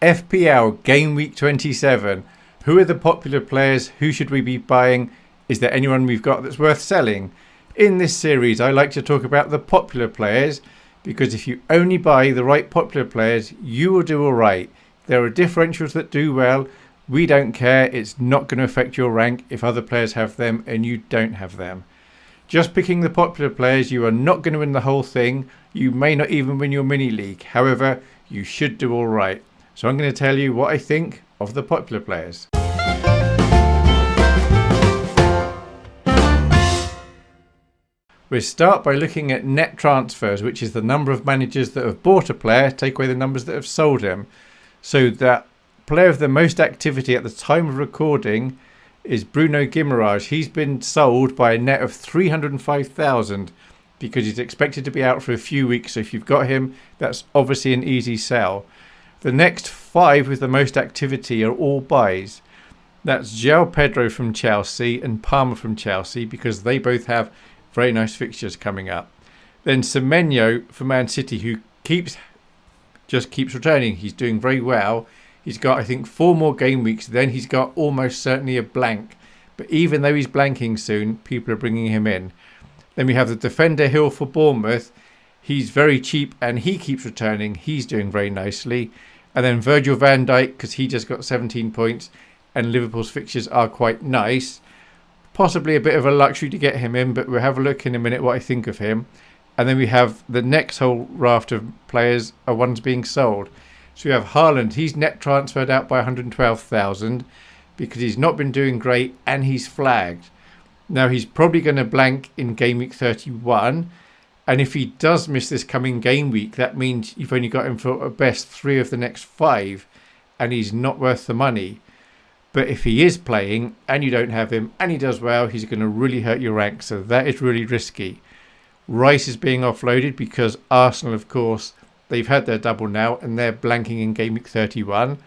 FPL Gameweek 27. Who are the popular players? Who should we be buying? Is there anyone we've got that's worth selling? In this series, I like to talk about the popular players because if you only buy the right popular players, you will do all right. There are differentials that do well. We don't care. It's not going to affect your rank if other players have them and you don't have them. Just picking the popular players, you are not going to win the whole thing. You may not even win your mini league. However, you should do all right. So I'm going to tell you what I think of the popular players. We'll start by looking at net transfers, which is the number of managers that have bought a player, take away the numbers that have sold him. So that player of the most activity at the time of recording is Bruno Guimaraes. He's been sold by a net of 305,000 because he's expected to be out for a few weeks. So if you've got him, that's obviously an easy sell. The next 5 with the most activity are all buys. That's Joao Pedro from Chelsea and Palmer from Chelsea because they both have very nice fixtures coming up. Then Semenyo for Man City, who just keeps returning. He's doing very well. He's got, I think, 4 more game weeks. Then he's got almost certainly a blank. But even though he's blanking soon, people are bringing him in. Then we have the defender Hill for Bournemouth. He's very cheap and he keeps returning. He's doing very nicely. And then Virgil van Dijk, because he just got 17 points and Liverpool's fixtures are quite nice. Possibly a bit of a luxury to get him in, but we'll have a look in a minute what I think of him. And then we have the next whole raft of players are ones being sold. So we have Haaland. He's net transferred out by 112,000 because he's not been doing great and he's flagged. Now he's probably going to blank in game week 31. And if he does miss this coming game week, that means you've only got him for at best 3 of the next 5 and he's not worth the money. But if he is playing and you don't have him and he does well, he's going to really hurt your rank. So that is really risky. Rice is being offloaded because Arsenal, of course, they've had their double now and they're blanking in game week 31.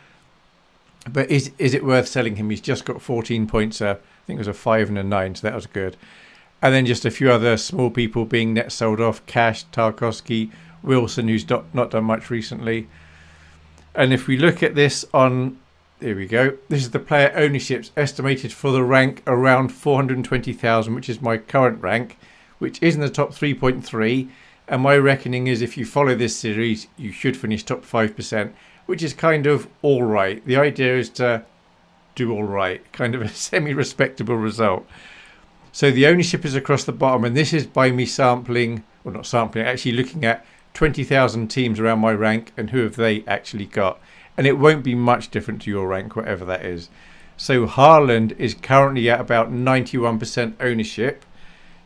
But is it worth selling him? He's just got 14 points. I think it was a 5 and a 9, so that was good. And then just a few other small people being net sold off. Cash, Tarkowski, Wilson, who's not done much recently. And if we look at this on... Here we go. This is the player ownerships estimated for the rank around 420,000, which is my current rank, which is in the top 3.3. And my reckoning is if you follow this series, you should finish top 5%, which is kind of all right. The idea is to do all right, kind of a semi-respectable result. So the ownership is across the bottom, and this is by me sampling, well not sampling, actually looking at 20,000 teams around my rank and who have they actually got. And it won't be much different to your rank, whatever that is. So Haaland is currently at about 91% ownership.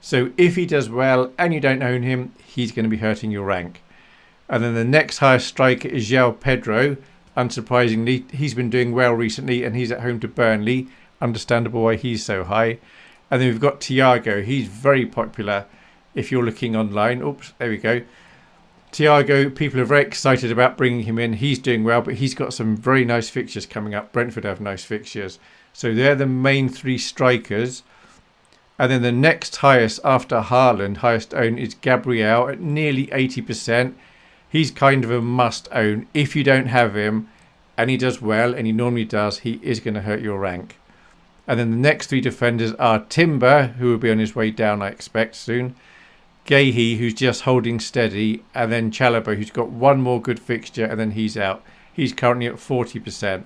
So if he does well and you don't own him, he's going to be hurting your rank. And then the next highest striker is Joao Pedro. Unsurprisingly, he's been doing well recently and he's at home to Burnley. Understandable why he's so high. And then we've got Thiago. He's very popular if you're looking online. Oops, there we go. Thiago, people are very excited about bringing him in. He's doing well, but he's got some very nice fixtures coming up. Brentford have nice fixtures. So they're the main 3 strikers. And then the next highest after Haaland, highest own, is Gabriel at nearly 80%. He's kind of a must own. If you don't have him and he does well, and he normally does, he is going to hurt your rank. And then the next 3 defenders are Timber, who will be on his way down, I expect, soon. Gahey, who's just holding steady. And then Chalobah, who's got 1 more good fixture, and then he's out. He's currently at 40%.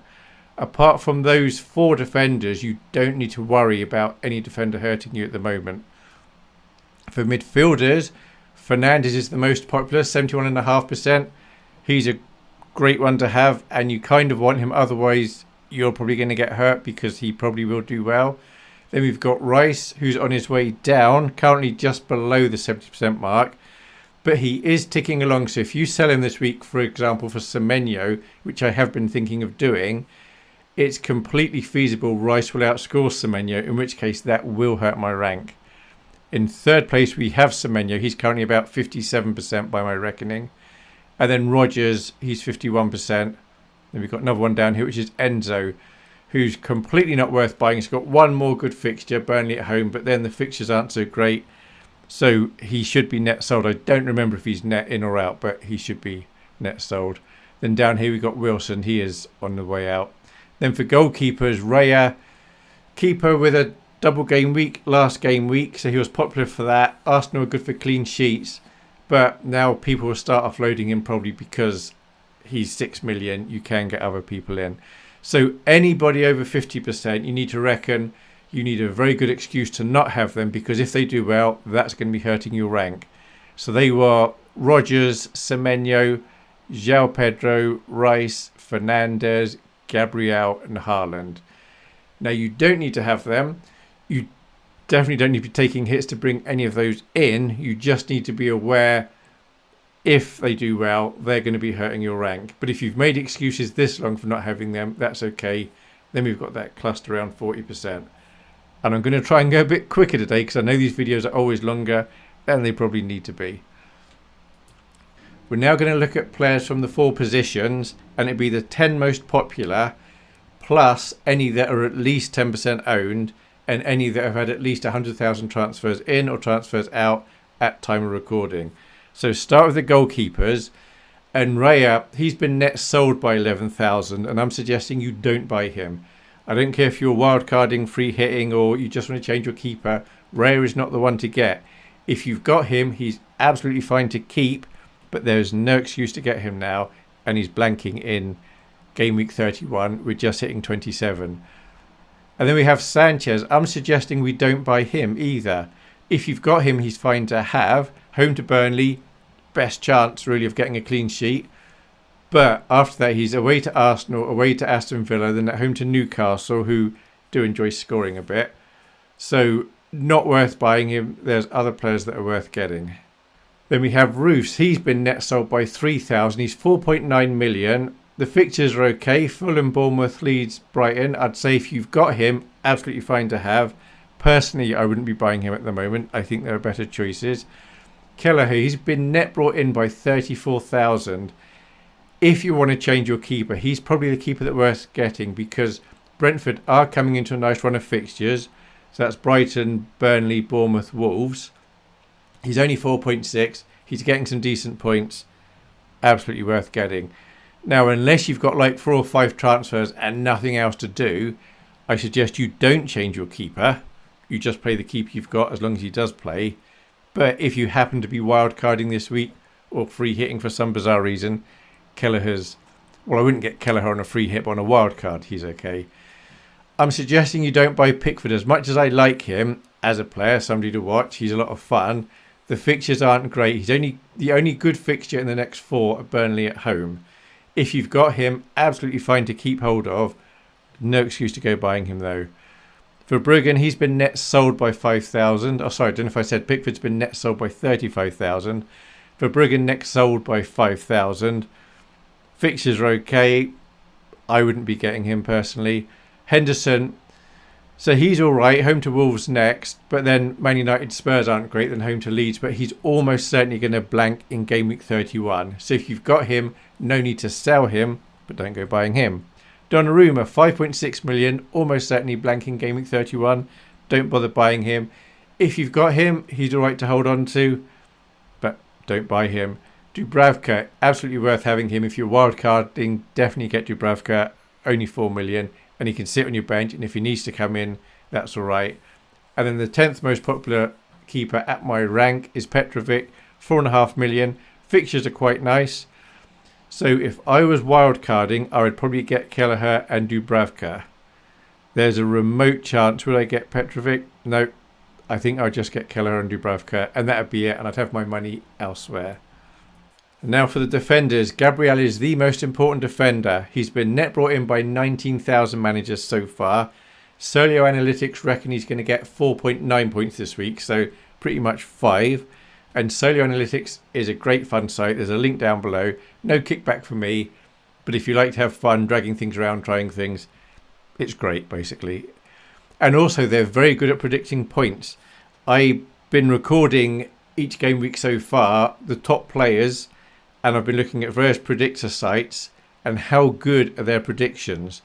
Apart from those 4 defenders, you don't need to worry about any defender hurting you at the moment. For midfielders, Fernandes is the most popular, 71.5%. He's a great one to have, and you kind of want him, otherwise you're probably going to get hurt because he probably will do well. Then we've got Rice, who's on his way down, currently just below the 70% mark. But he is ticking along, so if you sell him this week, for example, for Semenyo, which I have been thinking of doing, it's completely feasible Rice will outscore Semenyo, in which case that will hurt my rank. In third place, we have Semenyo. He's currently about 57% by my reckoning. And then Rodgers, he's 51%. Then we've got another one down here, which is Enzo, who's completely not worth buying. He's got 1 more good fixture, Burnley at home, but then the fixtures aren't so great. So he should be net sold. I don't remember if he's net in or out, but he should be net sold. Then down here we've got Wilson. He is on the way out. Then for goalkeepers, Raya, keeper with a double game week last game week, so he was popular for that. Arsenal are good for clean sheets, but now people will start offloading him probably because he's 6 million. You can get other people in. So anybody over 50%, you need to reckon you need a very good excuse to not have them, because if they do well, that's going to be hurting your rank. So they were Rodgers, Semenyo, Joao Pedro, Rice, Fernandes, Gabriel and Haaland. Now you don't need to have them. You definitely don't need to be taking hits to bring any of those in. You just need to be aware if they do well, they're going to be hurting your rank. But if you've made excuses this long for not having them, that's okay. Then we've got that cluster around 40%. And I'm going to try and go a bit quicker today because I know these videos are always longer than they probably need to be. We're now going to look at players from the 4 positions, and it'd be the 10 most popular plus any that are at least 10% owned and any that have had at least 100,000 transfers in or transfers out at time of recording. So start with the goalkeepers, and Raya, he's been net sold by 11,000, and I'm suggesting you don't buy him. I don't care if you're wildcarding, free hitting, or you just want to change your keeper. Raya is not the one to get. If you've got him, he's absolutely fine to keep, but there's no excuse to get him now, and he's blanking in game week 31. We're just hitting 27. And then we have Sanchez. I'm suggesting we don't buy him either. If you've got him, he's fine to have. Home to Burnley, best chance really of getting a clean sheet. But after that, he's away to Arsenal, away to Aston Villa, then at home to Newcastle, who do enjoy scoring a bit. So not worth buying him. There's other players that are worth getting. Then we have Roos. He's been net sold by 3,000. He's 4.9 million. The fixtures are okay. Fulham, Bournemouth, Leeds, Brighton. I'd say if you've got him, absolutely fine to have. Personally, I wouldn't be buying him at the moment. I think there are better choices. Kelleher, he's been net brought in by 34,000. If you want to change your keeper, he's probably the keeper that's worth getting because Brentford are coming into a nice run of fixtures. So that's Brighton, Burnley, Bournemouth, Wolves. He's only 4.6. He's getting some decent points. Absolutely worth getting. Now, unless you've got like 4 or 5 transfers and nothing else to do, I suggest you don't change your keeper. You just play the keeper you've got as long as he does play. But if you happen to be wildcarding this week or free hitting for some bizarre reason, Kelleher's... Well, I wouldn't get Kelleher on a free hit, but on a wildcard, he's okay. I'm suggesting you don't buy Pickford. As much as I like him as a player, somebody to watch, he's a lot of fun. The fixtures aren't great. He's the only good fixture in the next 4 at Burnley at home. If you've got him, absolutely fine to keep hold of. No excuse to go buying him though. For Bruggen, he's been net sold by 5,000. Oh, sorry, I don't know if I said Pickford's been net sold by 35,000. For Bruggen, net sold by 5,000. Fixtures are okay. I wouldn't be getting him personally. Henderson, so he's all right. Home to Wolves next, but then Man United, Spurs aren't great. Then home to Leeds, but he's almost certainly going to blank in game week 31. So if you've got him, no need to sell him, but don't go buying him. Donnarumma, 5.6 million, almost certainly blanking game week 31. Don't bother buying him. If you've got him, he's all right to hold on to, but don't buy him. Dubravka, absolutely worth having him. If you're wildcarding, definitely get Dubravka, only 4 million. And he can sit on your bench, and if he needs to come in, that's all right. And then the 10th most popular keeper at my rank is Petrovic, 4.5 million. Fixtures are quite nice. So if I was wildcarding, I would probably get Kelleher and Dubravka. There's a remote chance. Would I get Petrovic? No. I think I'll just get Kelleher and Dubravka, and that would be it, and I'd have my money elsewhere. And now for the defenders. Gabriel is the most important defender. He's been net brought in by 19,000 managers so far. Solio Analytics reckon he's going to get 4.9 points this week, so pretty much 5. And Solio Analytics is a great fun site. There's a link down below. No kickback for me, but if you like to have fun dragging things around, trying things, it's great basically. And also they're very good at predicting points. I've been recording each game week so far, the top players, and I've been looking at various predictor sites and how good are their predictions.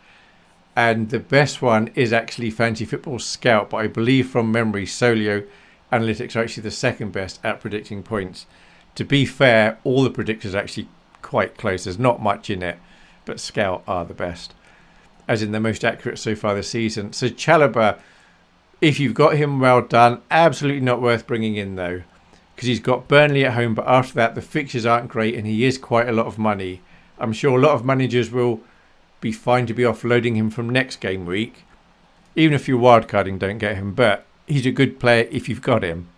And the best one is actually Fantasy Football Scout, but I believe from memory Solio Analytics are actually the second best at predicting points. To be fair, all the predictors are actually quite close. There's not much in it, but Scout are the best, as in the most accurate so far this season. So Chalobah, if you've got him, well done. Absolutely not worth bringing in though, because he's got Burnley at home, but after that the fixtures aren't great and he is quite a lot of money. I'm sure a lot of managers will be fine to be offloading him from next game week, even if you're wildcarding, don't get him, but he's a good player if you've got him.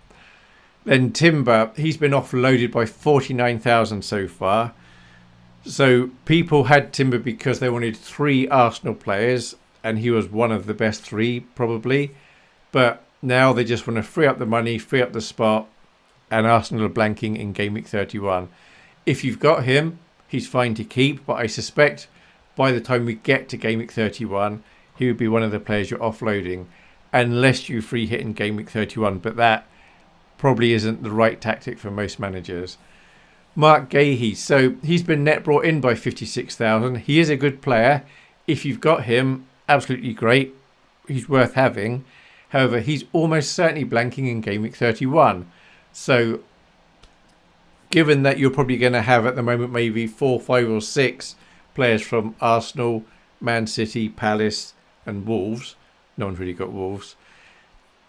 Then Timber, he's been offloaded by 49,000 so far. So people had Timber because they wanted 3 Arsenal players, and he was one of the best 3 probably. But now they just want to free up the money, free up the spot, and Arsenal are blanking in Game Week 31. If you've got him, he's fine to keep, but I suspect by the time we get to Game Week 31, he would be one of the players you're offloading, unless you free hit in Game Week 31, but that probably isn't the right tactic for most managers. Mark Gahey, so he's been net brought in by 56,000. He is a good player. If you've got him, absolutely great. He's worth having. However, he's almost certainly blanking in Game Week 31. So given that you're probably going to have at the moment maybe 4, 5 or 6 players from Arsenal, Man City, Palace and Wolves. No one's really got Wolves.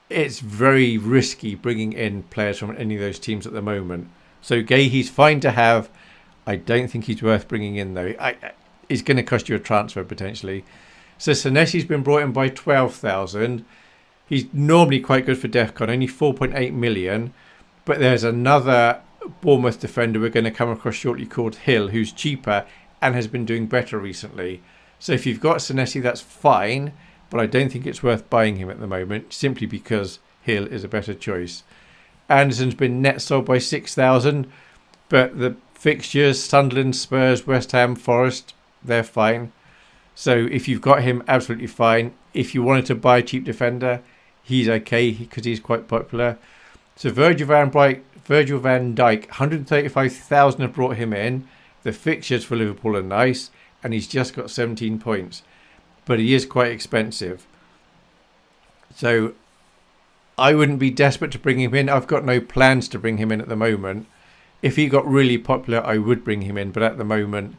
It's very risky bringing in players from any of those teams at the moment. So Gahey's fine to have. I don't think he's worth bringing in though. It's going to cost you a transfer potentially. So Senesi's been brought in by 12,000. He's normally quite good for DEFCON, only 4.8 million. But there's another Bournemouth defender we're going to come across shortly called Hill, who's cheaper and has been doing better recently. So if you've got Senesi, that's fine. But I don't think it's worth buying him at the moment, simply because Hill is a better choice. Anderson's been net sold by 6,000, but the fixtures, Sunderland, Spurs, West Ham, Forest, they're fine. So if you've got him, absolutely fine. If you wanted to buy a cheap defender, he's okay because he's quite popular. So Virgil van Dijk, 135,000 have brought him in. The fixtures for Liverpool are nice, and he's just got 17 points. But he is quite expensive. So I wouldn't be desperate to bring him in. I've got no plans to bring him in at the moment. If he got really popular, I would bring him in. But at the moment,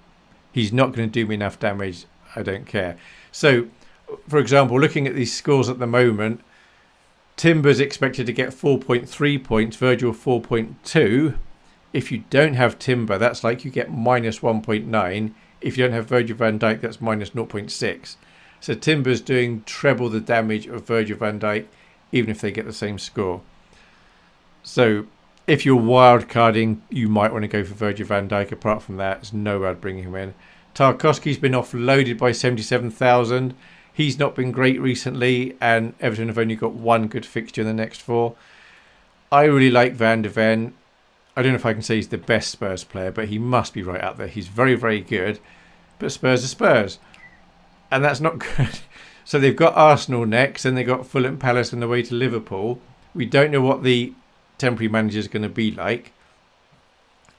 he's not going to do me enough damage. I don't care. So, for example, looking at these scores at the moment, Timber's expected to get 4.3 points, Virgil 4.2. If you don't have Timber, that's like you get minus 1.9. If you don't have Virgil van Dijk, that's minus 0.6. So Timber's doing treble the damage of Virgil van Dijk, even if they get the same score. So if you're wild carding, you might want to go for Virgil van Dijk. Apart from that, it's no bad bringing him in. Tarkowski's been offloaded by 77,000. He's not been great recently, and Everton have only got 1 good fixture in the next 4. I really like Van de Ven. I don't know if I can say he's the best Spurs player, but he must be right up there. He's very, very good. But Spurs are Spurs. And that's not good. So they've got Arsenal next, and they've got Fulham, Palace on the way to Liverpool. We don't know what the temporary manager is going to be like.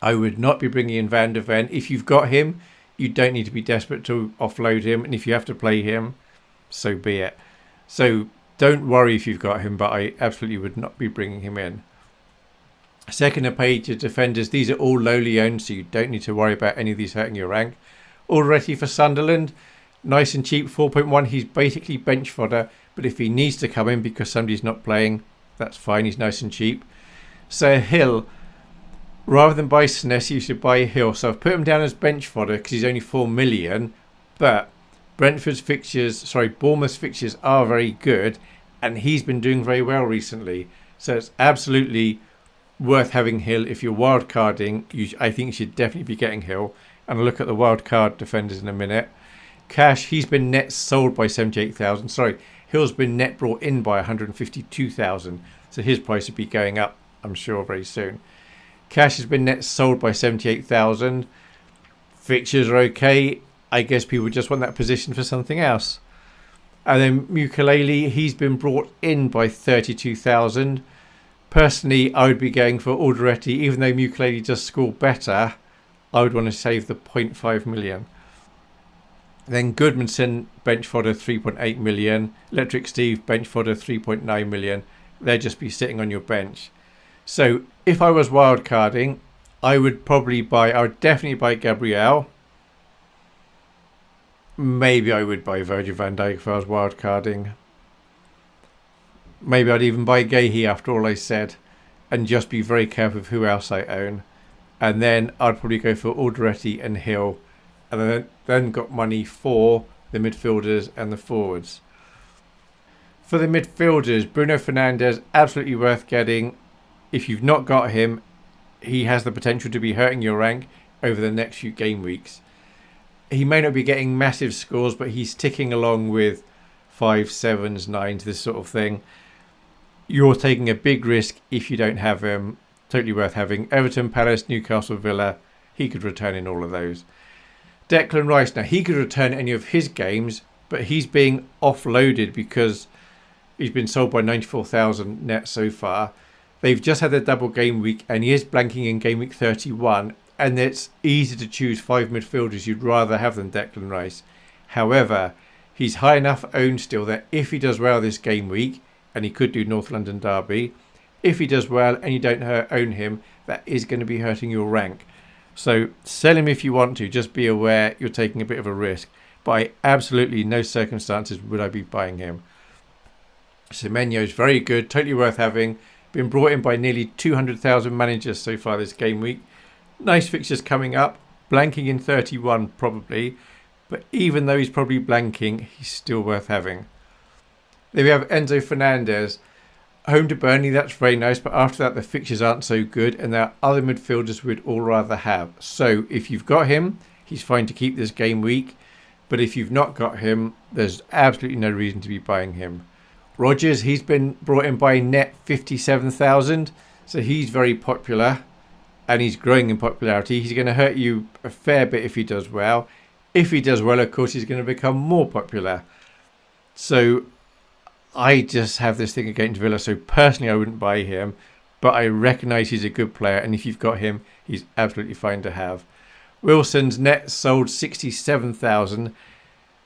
I would not be bringing in Van de Ven. If you've got him, you don't need to be desperate to offload him. And if you have to play him, so be it. So don't worry if you've got him, but I absolutely would not be bringing him in. Second page of defenders. These are all lowly owned, so you don't need to worry about any of these hurting your rank. Already for Sunderland, nice and cheap, 4.1. He's basically bench fodder, but if he needs to come in because somebody's not playing, that's fine. He's nice and cheap. So Hill, rather than buy Senesi, you should buy Hill. So I've put him down as bench fodder because he's only 4 million, but Bournemouth's fixtures are very good, and he's been doing very well recently. So it's absolutely worth having Hill. If you're wild carding, I think you should definitely be getting Hill. And I'll look at the wild card defenders in a minute. Cash, he's been net sold by 78,000. Sorry, Hill's been net brought in by 152,000. So his price would be going up, I'm sure, very soon. Cash has been net sold by 78,000. Fixtures are okay. I guess people just want that position for something else. And then Mukulele, he's been brought in by 32,000. Personally, I would be going for Alderete. Even though Mukulele does score better, I would want to save the 0.5 million. Then Goodmanson, bench fodder 3.8 million. Electric Steve, bench fodder 3.9 million. They'd just be sitting on your bench. So if I was wildcarding, I would definitely buy Gabriel. Maybe I would buy Virgil van Dijk if I was wildcarding. Maybe I'd even buy Gahey after all I said, and just be very careful of who else I own. And then I'd probably go for Alderete and Hill, and then got money for the midfielders and the forwards. For the midfielders, Bruno Fernandes, absolutely worth getting. If you've not got him, he has the potential to be hurting your rank over the next few game weeks. He may not be getting massive scores, but he's ticking along with 5s, 7s, 9s, this sort of thing. You're taking a big risk if you don't have him. Totally worth having. Everton, Palace, Newcastle, Villa. He could return in all of those. Declan Rice. Now, he could return any of his games, but he's being offloaded because he's been sold by 94,000 net so far. They've just had their double game week, and he is blanking in game week 31. And it's easy to choose 5 midfielders you'd rather have than Declan Rice. However, he's high enough owned still that if he does well this game week, and he could do North London Derby, if he does well and you don't own him, that is going to be hurting your rank. So sell him if you want to. Just be aware you're taking a bit of a risk. But I absolutely no circumstances would I be buying him. Semenyo is very good, totally worth having. Been brought in by nearly 200,000 managers so far this game week. Nice fixtures coming up. Blanking in 31 probably. But even though he's probably blanking, he's still worth having. Then we have Enzo Fernandez. Home to Burnley, that's very nice. But after that, the fixtures aren't so good. And there are other midfielders we'd all rather have. So if you've got him, he's fine to keep this game week. But if you've not got him, there's absolutely no reason to be buying him. Rodgers, he's been brought in by net 57,000. So he's very popular. And he's growing in popularity. He's going to hurt you a fair bit if he does well. If he does well, of course, he's going to become more popular. So I just have this thing against Villa. So personally, I wouldn't buy him. But I recognise he's a good player. And if you've got him, he's absolutely fine to have. Wilson's net sold 67,000.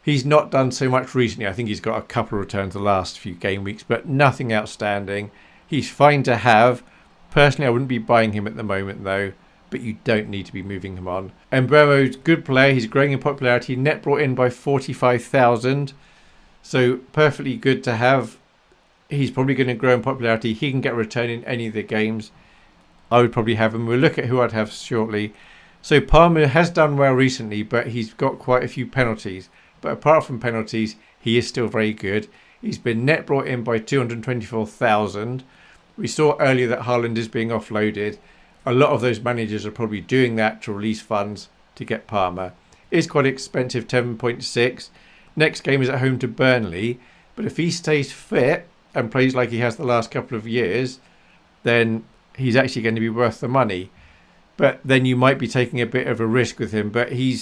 He's not done so much recently. I think he's got a couple of returns the last few game weeks. But nothing outstanding. He's fine to have. Personally, I wouldn't be buying him at the moment, though, but you don't need to be moving him on. Mbeumo's good player. He's growing in popularity. Net brought in by 45,000. So perfectly good to have. He's probably going to grow in popularity. He can get a return in any of the games. I would probably have him. We'll look at who I'd have shortly. So Palmer has done well recently, but he's got quite a few penalties. But apart from penalties, he is still very good. He's been net brought in by 224,000. We saw earlier that Haaland is being offloaded. A lot of those managers are probably doing that to release funds to get Palmer. It is quite expensive, 10.6. Next game is at home to Burnley. But if he stays fit and plays like he has the last couple of years, then he's actually going to be worth the money. But then you might be taking a bit of a risk with him. But he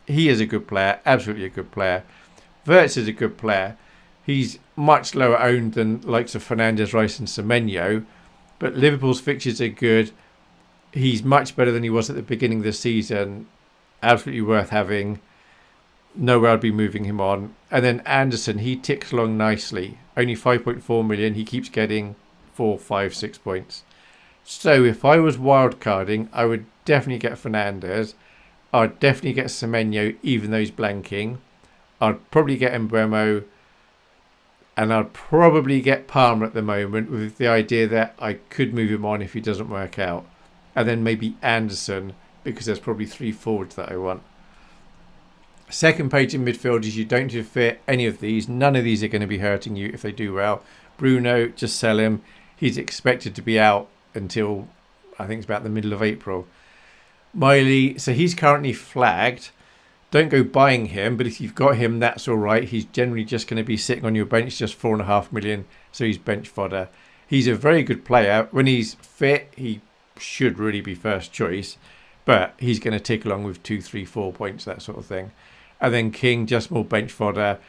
is a good player, absolutely a good player. Wirtz is a good player. He's much lower owned than likes of Fernandes, Rice and Semenyo. But Liverpool's fixtures are good. He's much better than he was at the beginning of the season. Absolutely worth having. Nowhere I'd be moving him on. And then Anderson, he ticks along nicely. Only 5.4 million. He keeps getting 4, 5, 6 points. So if I was wildcarding, I would definitely get Fernandes. I'd definitely get Semenyo, even though he's blanking. I'd probably get Mbeumo. And I'd probably get Palmer at the moment with the idea that I could move him on if he doesn't work out. And then maybe Anderson, because there's probably 3 forwards that I want. Second page in midfielders, you don't need to fear any of these. None of these are going to be hurting you if they do well. Bruno, just sell him. He's expected to be out until, I think it's about the middle of April. Miley, so he's currently flagged. Don't go buying him, but if you've got him, that's all right. He's generally just going to be sitting on your bench, just 4.5 million, so he's bench fodder. He's a very good player. When he's fit, he should really be first choice, but he's going to tick along with 2, 3, 4 points, that sort of thing. And then King, just more bench fodder.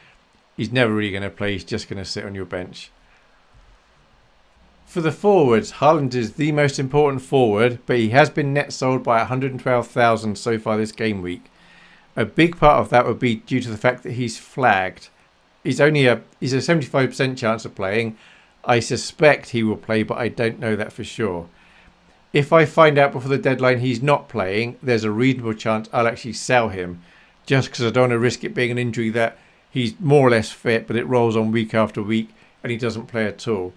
He's never really going to play. He's just going to sit on your bench. For the forwards, Haaland is the most important forward, but he has been net sold by 112,000 so far this game week. A big part of that would be due to the fact that he's flagged. He's a 75% chance of playing. I suspect he will play, but I don't know that for sure. If I find out before the deadline he's not playing, there's a reasonable chance I'll actually sell him, just because I don't want to risk it being an injury that he's more or less fit, but it rolls on week after week and he doesn't play at all.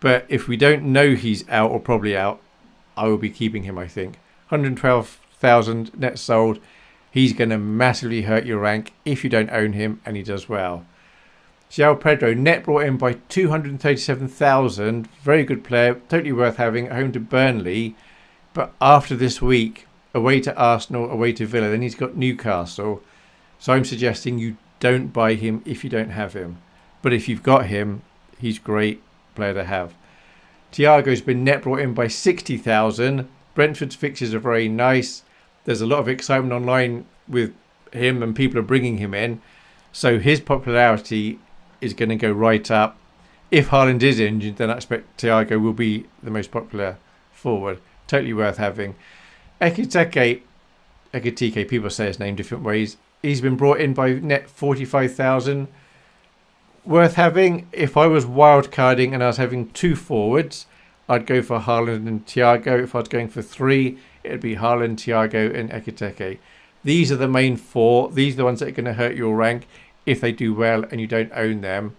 But if we don't know he's out or probably out, I will be keeping him, I think. 112,000 net sold. He's going to massively hurt your rank if you don't own him, and he does well. Joao Pedro, net brought in by 237,000. Very good player, totally worth having at home to Burnley. But after this week, away to Arsenal, away to Villa, then he's got Newcastle. So I'm suggesting you don't buy him if you don't have him. But if you've got him, he's a great player to have. Thiago's been net brought in by 60,000. Brentford's fixtures are very nice. There's a lot of excitement online with him and people are bringing him in. So his popularity is going to go right up. If Haaland is injured, then I expect Thiago will be the most popular forward. Totally worth having. Ekitike, people say his name different ways. He's been brought in by net 45,000. Worth having. If I was wildcarding and I was having two forwards, I'd go for Haaland and Thiago. If I was going for three, it'd be Haaland, Thiago and Ekitike. These are the main four. These are the ones that are going to hurt your rank if they do well and you don't own them.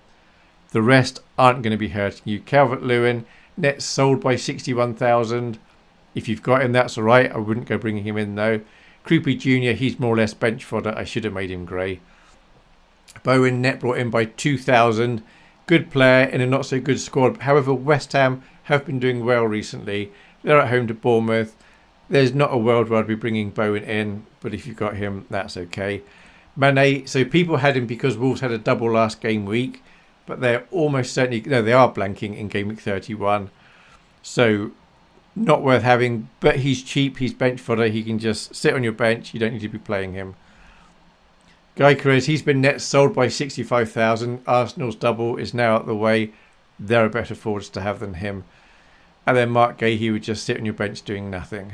The rest aren't going to be hurting you. Calvert-Lewin, net sold by 61,000. If you've got him, that's all right. I wouldn't go bringing him in though. Creepy Jr., he's more or less bench fodder. I should have made him grey. Bowen, net brought in by 2,000. Good player in a not so good squad. However, West Ham have been doing well recently. They're at home to Bournemouth. There's not a world where I'd be bringing Bowen in, but if you've got him, that's okay. Mane, so people had him because Wolves had a double last game week, but they're almost certainly, no, they are blanking in game week 31. So not worth having, but he's cheap, he's bench fodder, he can just sit on your bench, you don't need to be playing him. Goalkeepers, he's been net sold by 65,000. Arsenal's double is now out the way. There are better forwards to have than him. And then Mark Gay, he would just sit on your bench doing nothing.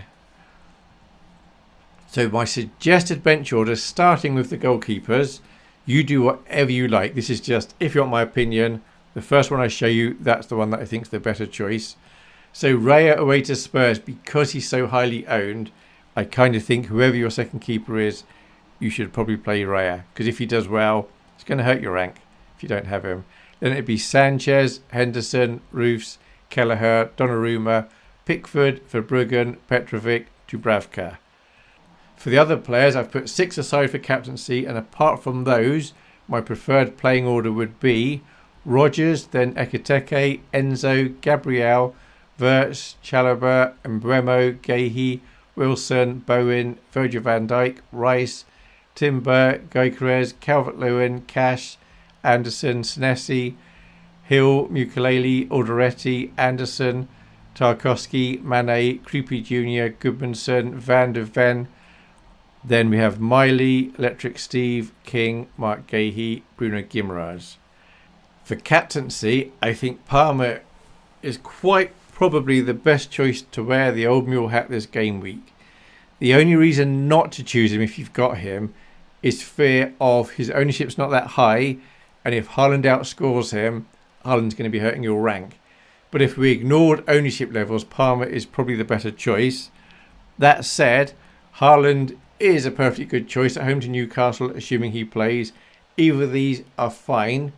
So my suggested bench order, starting with the goalkeepers, you do whatever you like. This is just, if you want my opinion, the first one I show you, that's the one that I think is the better choice. So Raya away to Spurs, because he's so highly owned, I kind of think whoever your second keeper is, you should probably play Raya. Because if he does well, it's going to hurt your rank if you don't have him. Then it'd be Sanchez, Henderson, Roofs, Kelleher, Donnarumma, Pickford, Verbruggen, Petrovic, Dubravka. For the other players, I've put 6 aside for captaincy, and apart from those, my preferred playing order would be Rodgers, then Ekitike, Enzo, Gabriel, Wirtz, Chalobah, Mbeumo, Guehi, Wilson, Bowen, Virgil van Dijk, Rice, Timber, Gyökeres, Calvert-Lewin, Cash, Anderson, Senesi, Hill, Mukulele, Alderete, Anderson, Tarkowski, Mane, Creepy Jr., Goodmanson, Van de Ven. Then we have Miley, Electric Steve, King, Mark Guehi, Bruno Guimaraes. For captaincy, I think Palmer is quite probably the best choice to wear the old mule hat this game week. The only reason not to choose him if you've got him is fear of his ownership's not that high, and if Haaland outscores him, Haaland's going to be hurting your rank. But if we ignored ownership levels, Palmer is probably the better choice. That said, Haaland is a perfectly good choice at home to Newcastle, assuming he plays. Either of these are fine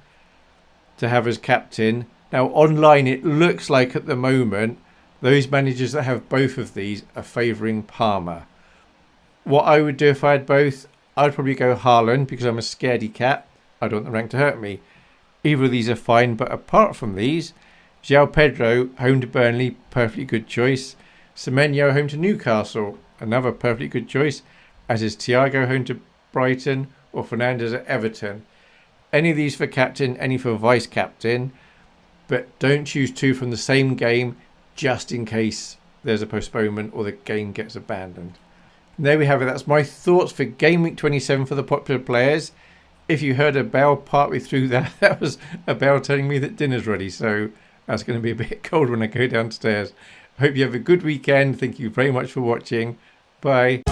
to have as captain. Now, online, it looks like at the moment, those managers that have both of these are favouring Palmer. What I would do if I had both, I'd probably go Haaland because I'm a scaredy cat. I don't want the rank to hurt me. Either of these are fine, but apart from these, Joao Pedro, home to Burnley, perfectly good choice. Semenyo, home to Newcastle, another perfectly good choice, as is Thiago, home to Brighton, or Fernandes at Everton. Any of these for captain, any for vice captain, but don't choose two from the same game just in case there's a postponement or the game gets abandoned. And there we have it. That's my thoughts for Game Week 27 for the popular players. If you heard a bell partway through that was a bell telling me that dinner's ready, so that's going to be a bit cold when I go downstairs. I hope you have a good weekend. Thank you very much for watching. Bye.